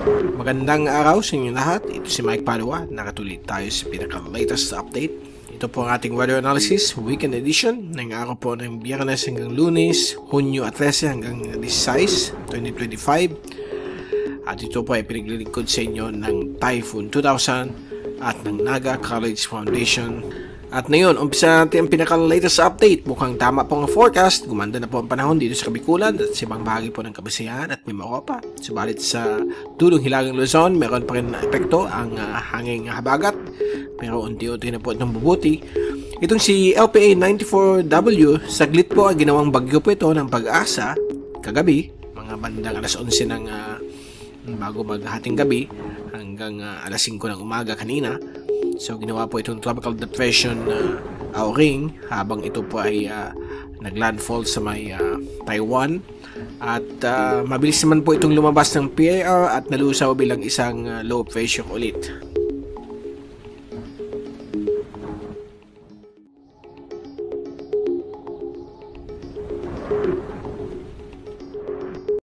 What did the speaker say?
Magandang araw sa inyo lahat. Ito si Mike Padua. Nakatuloy tayo sa pinaka-latest update. Ito po ang ating weather analysis weekend edition ng araw po ng Biyernes hanggang Lunes, Hunyo 13 hanggang 16, 2025. At ito po ay pinaglilingkod sa inyo ng Typhoon 2000 at ng Naga College Foundation. At ngayon, umpisa natin ang pinaka-latest update. Mukhang tama po ang forecast. Gumanda na po ang panahon dito sa Kabikulan at sa ibang bahagi po ng Kabisayhan at Mimaropa. Subalit sa dulong hilagang Luzon, meron pa rin na epekto ang hanging habagat. Pero unti-unti na po itong bubuti. Itong si LPA 94W, saglit po ang ginawang bagyo po ito ng Pag-asa kagabi. Mga bandang alas 11 ng bago maghating gabi hanggang alas 5 ng umaga kanina. So ginawa po itong tropical depression Auring habang ito po ay naglandfall sa may Taiwan at mabilis naman po itong lumabas ng PAR at nalusaw bilang isang low pressure ulit.